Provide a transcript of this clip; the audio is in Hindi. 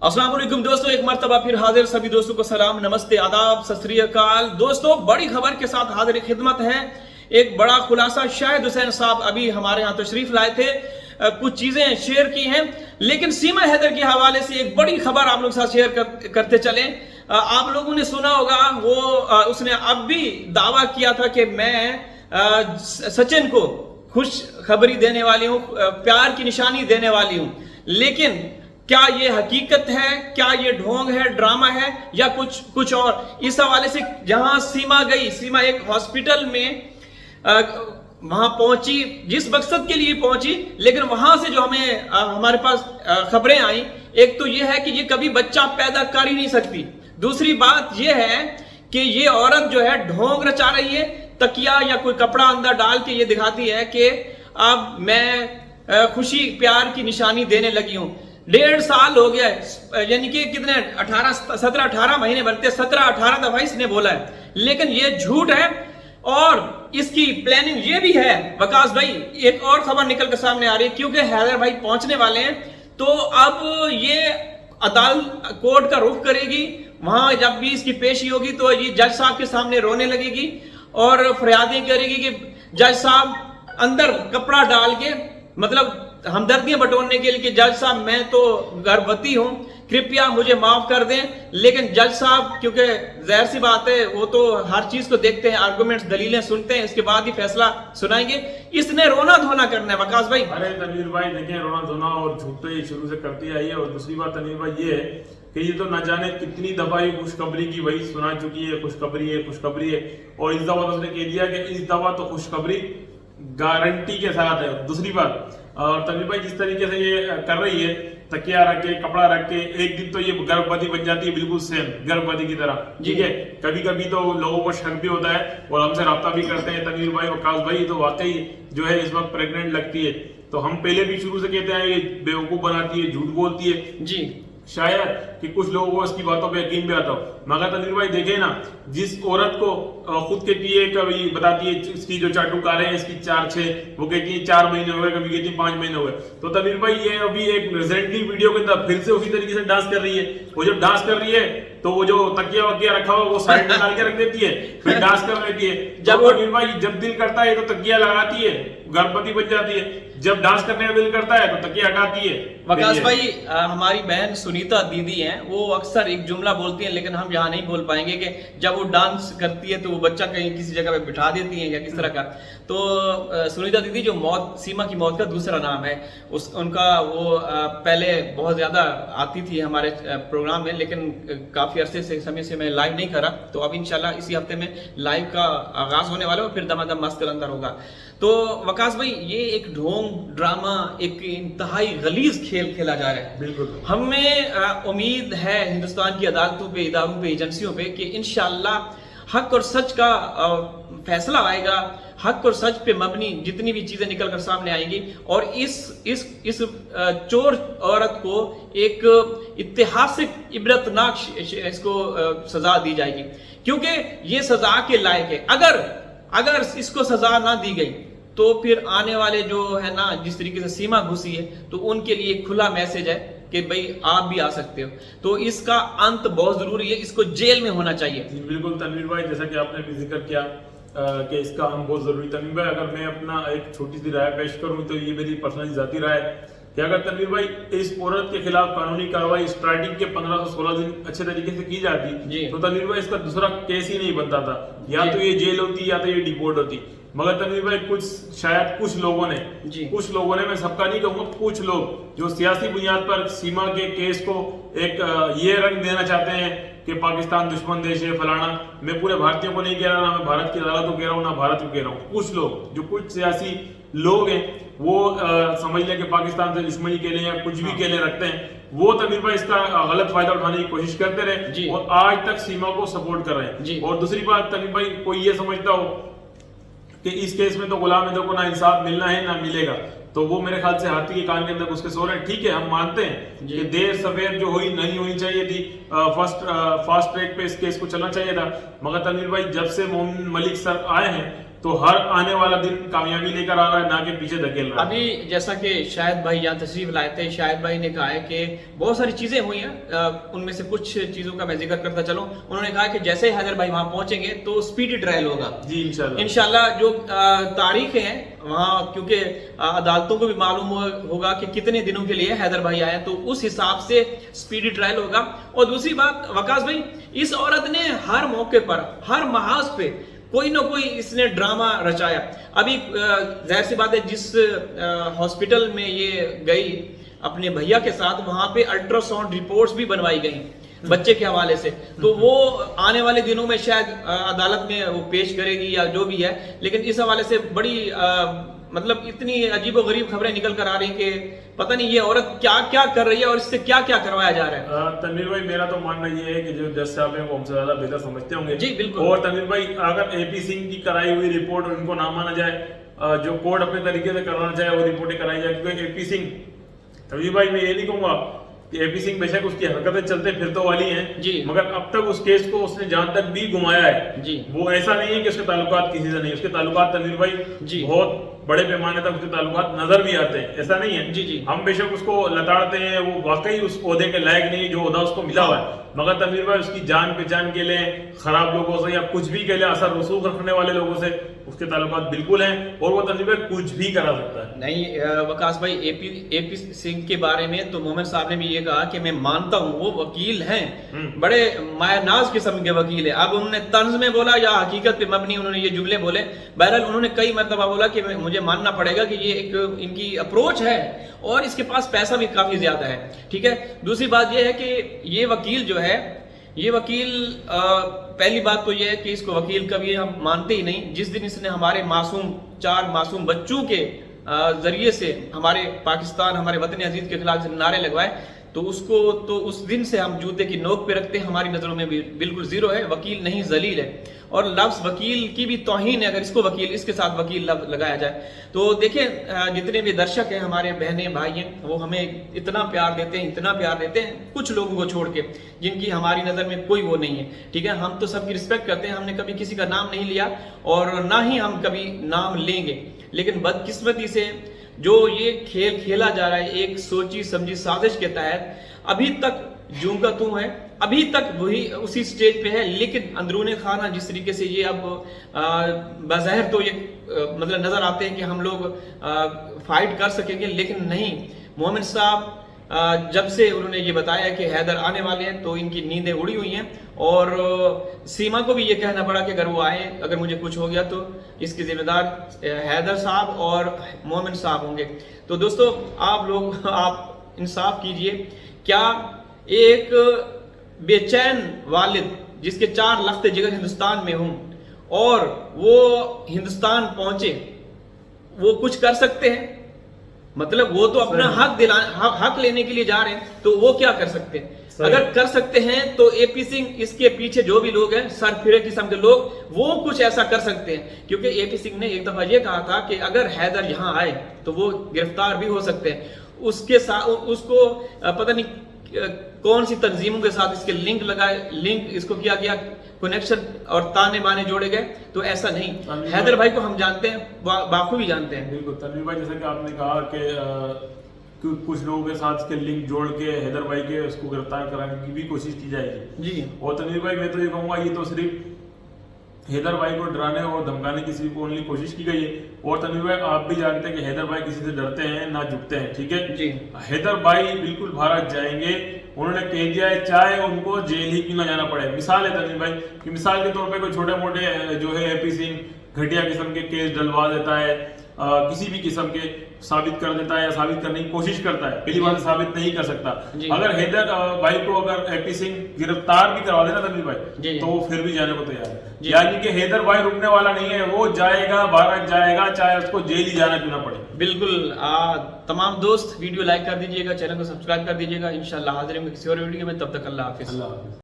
अस्सलाम वालेकुम दोस्तों, एक मर्तबा फिर हाजिर। सभी दोस्तों को सलाम, नमस्ते, आदाब, सत श्री अकाल। दोस्तों बड़ी खबर के साथ हाजिर खिदमत है। एक बड़ा खुलासा शाहिद हुसैन साहब अभी हमारे यहाँ तशरीफ लाए थे, कुछ चीजें शेयर की हैं, लेकिन सीमा हैदर के हवाले से एक बड़ी खबर आप लोग साथ शेयर करते चले। आप लोगों ने सुना होगा वो उसने अब भी दावा किया था कि मैं सचिन को खुश खबरी देने वाली हूँ, प्यार की निशानी देने वाली हूँ। लेकिन क्या ये हकीकत है, क्या ये ढोंग है, ड्रामा है या कुछ और? इस हवाले से जहां सीमा गई, सीमा एक हॉस्पिटल में वहां पहुंची, जिस मकसद के लिए पहुंची, लेकिन वहां से जो हमें हमारे पास खबरें आई, एक तो ये है कि ये कभी बच्चा पैदा कर ही नहीं सकती। दूसरी बात ये है कि ये औरत जो है ढोंग रचा रही है, तकिया या कोई कपड़ा अंदर डाल के ये दिखाती है कि अब मैं खुशी प्यार की निशानी देने लगी हूं। 1.5 साल हो गया है, यानी कि कितने 17-18 महीने बनते, 17-18 दफा इसने बोला है, लेकिन ये झूठ है। और इसकी प्लानिंग ये भी है वकास भाई, एक और खबर निकल कर सामने आ रही है, क्योंकि हैदर भाई पहुंचने वाले हैं, तो अब ये अदालत कोर्ट का रुख करेगी। वहां जब भी इसकी पेशी होगी तो ये जज साहब के सामने रोने लगेगी और फरियादें करेगी कि जज साहब अंदर कपड़ा डाल के, मतलब हमदर्दियां बटोरने के लिए कि जज साहब मैं तो गर्भवती हूं, कृपया मुझे माफ कर दें। लेकिन जज साहब, क्योंकि जाहिर सी बात है वो तो हर चीज को देखते हैं, आर्गुमेंट्स दलीलें सुनते हैं, इसके बाद ही फैसला सुनाएंगे। इसने रोना धोना करना है वकास भाई। अरे तनवीर भाई देखिए, रोना धोना और झूठ तो ये शुरू से करती आई है। और दूसरी बात तनवीर भाई ये है कि ये तो न जाने कितनी दफा ये खुशखबरी की वही सुना चुकी है, खुशखबरी है, खुशखबरी है। और इस दफा तो उसने कह दिया कि इस दफा तो खुशखबरी गारंटी के साथ है। दूसरी बात, और तनवीर भाई जिस तरीके से ये कर रही है, तकिया रख के, कपड़ा रख के, एक दिन तो ये गर्भवती बन जाती है, बिल्कुल सेम गर्भवती की तरह। ठीक है, कभी कभी तो लोगों को शक भी होता है और हमसे रब्ता भी करते हैं तनवीर भाई, वकास भाई तो वाकई जो है इस वक्त प्रेग्नेंट लगती है। तो हम पहले भी शुरू से कहते हैं ये बेवकूफ बनाती है, झूठ बोलती है जी। शायद कि कुछ लोगों को इसकी बातों पे यकीन भी आता हो, मगर तनवीर भाई देखे ना, जिस औरत को खुद कहती है, कभी बताती है इसकी जो चाटू कारे हैं इसकी 4-6, वो कहती है 4 महीने हो गए, कभी कहती है 5 महीने हो गए। तो तनवीर भाई ये अभी एक रिसेंटली वीडियो के अंदर फिर से उसी तरीके से डांस कर रही है। वो जब डांस कर रही है तो वो जो तकिया वकिया रखा हुआ वो साइड में डाल के रख देती है, फिर डांस कर लेती है। जब तनवीर भाई जब दिल करता है तो तकिया लगाती है, गर्भवती बन जाती है। जब डांस करने का दिल करता है तो तकिया हटाती है। वकास भाई, हमारी बहन सुनीता दीदी हैं, वो अक्सर एक जुमला बोलती हैं, लेकिन हम यहाँ नहीं बोल पाएंगे कि जब वो डांस करती है तो वो बच्चा कहीं किसी जगह पे बिठा देती हैं या किस तरह का। तो सुनीता दीदी जो सीमा की मौत का दूसरा नाम है, उनका वो पहले बहुत ज्यादा आती थी हमारे प्रोग्राम में, लेकिन काफी अरसे से समय से मैं लाइव नहीं करा। तो अब इंशाल्लाह इसी हफ्ते में लाइव का आगाज होने वाला है, फिर दमादम मस्त अंदर होगा। तो वकास भाई, ये एक ढोंग ड्रामा, एक इंतहाई गलीज खेल खेला जा रहा है। बिल्कुल, हमें उम्मीद है हिंदुस्तान की अदालतों पे, इदारों पे, एजेंसियों पे कि इंशाल्लाह हक और सच का फैसला आएगा। हक और सच पे मबनी जितनी भी चीजें निकल कर सामने आएंगी और इस चोर औरत को एक ऐतिहासिक इबरतनाक इसको सजा दी जाएगी, क्योंकि ये सजा के लायक है। अगर इसको सजा ना दी गई तो फिर आने वाले जो है ना, जिस तरीके से सीमा घुसी है, तो उनके लिए खुला मैसेज है कि भाई आप भी आ सकते हो। तो इसका अंत बहुत जरूरी है, इसको जेल में होना चाहिए। बिल्कुल तनवीर भाई, जैसा कि आपने भी जिक्र किया कि इसका अंत बहुत जरूरी। तनवीर भाई, अगर मैं अपना एक छोटी सी राय पेश करूं तो ये मेरी पर्सनल जाती राय है कि अगर तनवीर भाई इस औरत के खिलाफ कानूनी कार्रवाई स्टार्टिंग के 15 से 16 दिन अच्छे तरीके से की जाती तो तनवीर भाई इसका दूसरा केस ही नहीं बनता था। या तो ये जेल होती या तो ये डिपोर्ट होती। मगर तनवीर भाई शायद कुछ लोगों ने, मैं सबका नहीं कहूंगा, कुछ लोग जो सियासी बुनियाद पर सीमा के केस को एक ये रंग देना चाहते हैं कि पाकिस्तान दुश्मन देश है, फलाना। मैं पूरे भारतीयों को नहीं कह रहा, ना मैं भारत की अदालत को कह रहा हूँ, ना भारत को कह रहा हूँ। कुछ लोग, जो कुछ सियासी लोग हैं, वो समझ लें कि पाकिस्तान से दुश्मनी के लिए या कुछ भी के लिए रखते हैं, वो तनवीर भाई इसका गलत फायदा उठाने की कोशिश करते रहे और आज तक सीमा को सपोर्ट कर रहे हैं। और दूसरी बात तनवीर भाई, कोई ये समझता हो कि इस केस में तो गुलाम अहमद को ना इंसाफ मिलना है ना मिलेगा, तो वो मेरे ख्याल से हाथी के कान के अंदर उसके सो रहे हैं। ठीक है, हम मानते हैं कि देर सवेर जो हुई नहीं होनी चाहिए थी, फास्ट ट्रैक पे इस केस को चलना चाहिए था। मगर तनवीर भाई, जब से मोमिन मलिक सर आए हैं तो हर आने वाला दिन कामयाबी लेकर आ रहा है, ना कि पीछे धकेल रहा है। अभी जैसा कि शायद भाई यहाँ तशरीफ लाए थे, शायद भाई ने कहा है कि बहुत सारी चीजें हुई हैं, उनमें से कुछ चीजों का मैं जिक्र करता चलूं। उन्होंने कहा कि जैसे ही हैदर भाई वहां पहुंचेंगे तो स्पीडी ट्रायल होगा जी इंशाल्लाह। इंशाल्लाह। जो तारीखें हैं वहाँ, क्योंकि अदालतों को भी मालूम होगा कि कितने दिनों के लिए हैदर भाई आए, तो उस हिसाब से स्पीडी ट्रायल होगा। और दूसरी बात वकास भाई, इस औरत ने हर मौके पर, हर महाज पे कोई ना कोई इसने ड्रामा रचाया। अभी जाहिर सी बात है, जिस हॉस्पिटल में ये गई अपने भैया के साथ, वहां पे अल्ट्रासाउंड रिपोर्ट्स भी बनवाई गई बच्चे के हवाले से, तो वो आने वाले दिनों में शायद अदालत में वो पेश करेगी या जो भी है। लेकिन इस हवाले से बड़ी मतलब इतनी अजीबो गरीब खबरें निकल कर आ रही कि पता नहीं ये औरत क्या क्या कर रही है और इससे क्या क्या करवाया जा रहा है। तनवीर भाई, मेरा तो मानना ये है कि जो जज साहब हैं वो हमसे ज्यादा बेहतर समझते होंगे। जी बिल्कुल। और तनवीर भाई, अगर एपी सिंह की कराई हुई रिपोर्ट उनको ना माना जाए, जो कोर्ट अपने तरीके से करवाना चाहे वो रिपोर्टें कराई जाए, क्योंकि एपी सिंह, तनवीर भाई मैं ये नहीं कहूंगा कि एपी सिंह बेशक उसकी हरकतें चलते फिरते वाली हैं जी, मगर अब तक उस केस को उसने जहां तक भी घुमाया है जी, वो ऐसा नहीं है कि उसके ताल्लुकात किसी से नहीं। उसके ताल्लुकात तनवीर भाई जी बहुत बड़े पैमाने तक उसके ताल्लुकात नजर भी आते हैं, ऐसा नहीं है जी जी। हम बेशक उसको लताड़ते हैं, वो वाकई उस ओहदे के लायक नहीं जो ओहदा उसको मिला हुआ है, मगर तनवीर भाई उसकी जान पहचान के लिए खराब लोगों से या कुछ भी के लिए असर रसूख रखने वाले लोगों से उसके ताल्लुकात बिल्कुल हैं, और वो तनवीर भाई कुछ भी करा सकता है। नहीं वकास भाई, एपी सिंह के बारे में तो मोहम्मद साहब ने भी ये कहा कि मैं मानता हूँ वो वकील हैं, बड़े मायानाज किस्म के वकील है। अब उन्होंने तंज में बोला या हकीकत पे मबनी उन्होंने ये जुमले बोले, बहरहाल उन्होंने कई मरतबा बोला कि मुझे मानना पड़ेगा कि ये एक इनकी अप्रोच है और इसके पास पैसा भी काफी ज्यादा है, ठीक है। दूसरी बात ये है कि ये वकील जो है, ये वकील पहली बात तो ये है कि इसको वकील कभी हम मानते ही नहीं। जिस दिन इसने हमारे चार मासूम बच्चों के जरिए से हमारे पाकिस्तान, हमारे वतन अजीज के खिलाफ नारे लगवाए, तो उसको तो उस दिन से हम जूते की नोक पे रखते हैं। हमारी नजरों में भी बिल्कुल जीरो है, वकील नहीं जलील है। और लफ्ज वकील की भी तौहीन है अगर इसको वकील, इसके साथ वकील लफ्ज लगाया जाए। तो देखें जितने भी दर्शक हैं, हमारे बहनें भाई हैं, वो हमें इतना प्यार देते हैं, इतना प्यार देते हैं, कुछ लोगों को छोड़ के जिनकी हमारी नज़र में कोई वो नहीं है, ठीक है। हम तो सबकी रिस्पेक्ट करते हैं, हमने कभी किसी का नाम नहीं लिया और ना ही हम कभी नाम लेंगे। लेकिन बदकिस्मती से जो ये खेल खेला जा रहा है एक सोची समझी साजिश के तहत, अभी तक जूं का तू है, अभी तक वही उसी स्टेज पे है। लेकिन अंदरूनी खाना जिस तरीके से ये अब बज़ाहिर तो ये मतलब नजर आते हैं कि हम लोग फाइट कर सकेंगे, लेकिन नहीं। मोमिन साहब जब से उन्होंने ये बताया कि हैदर आने वाले हैं तो इनकी नींदें उड़ी हुई हैं, और सीमा को भी ये कहना पड़ा कि अगर वो आए, अगर मुझे कुछ हो गया तो इसके जिम्मेदार हैदर साहब और मोमिन साहब होंगे। तो दोस्तों आप इंसाफ कीजिए, क्या एक बेचैन वालिद जिसके 4 लख्ते जिगर हिंदुस्तान में हों और वो हिंदुस्तान पहुंचे, वो कुछ कर सकते हैं? मतलब वो तो अपना हक लेने के लिए जा रहे हैं, तो वो क्या कर सकते हैं? अगर कर सकते हैं तो एपी सिंह, इसके पीछे जो भी लोग हैं सर फिरे किस्म के लोग, वो कुछ ऐसा कर सकते हैं। क्योंकि एपी सिंह ने एक दफा ये कहा था कि अगर हैदर यहाँ आए तो वो गिरफ्तार भी हो सकते हैं। उसके साथ उसको पता नहीं कौन सी तंजीमों के साथ इसके लिंक इसको किया गया, कनेक्शन और ताने बाने जोड़े गए। तो ऐसा नहीं, हैदर भाई को हम जानते हैं, बाखूबी जानते हैं। बिल्कुल तनवीर भाई, जैसा कि आपने कहा कि कुछ लोगों के साथ इसके लिंक जोड़ के हैदर भाई के उसको गिरफ्तार कराने की भी कोशिश की जाएगी जी। और तनवीर भाई मैं तो ये कहूँगा, ये तो सिर्फ हैदर भाई को डराने और धमकाने की सिर्फ ओनली कोशिश की गई है। और तनवीर भाई आप भी जानते हैं कि हैदर भाई किसी से डरते हैं ना झुकते हैं, ठीक है जी। हैदर भाई बिल्कुल भारत जाएंगे, उन्होंने कह दिया है, चाहे उनको जेल ही क्यों ना जाना पड़े। मिसाल है तनवीर भाई कि मिसाल के तौर पे कोई छोटे मोटे जो है एपी सिंह घटिया किस्म के केस डलवा देता है, किसी भी किस्म के साबित कर देता है या साबित करने की कोशिश करता है, पहली बात साबित नहीं कर सकता। अगर हैदर भाई को अगर एपी सिंह गिरफ्तार भी करवा देना तनवीर भाई, तो वो फिर भी जाने को तैयार है। यानी कि हैदर भाई रुकने वाला नहीं है, वो जाएगा, भारत जाएगा, चाहे उसको जेल ही जाना क्यों ना पड़े। बिल्कुल। तमाम दोस्त वीडियो लाइक कर दीजिएगा, चैनल को सब्सक्राइब कर दीजिएगा। इंशाल्लाह हाजिर होंगे किसी और वीडियो में, तब तक अल्लाह हाफिज।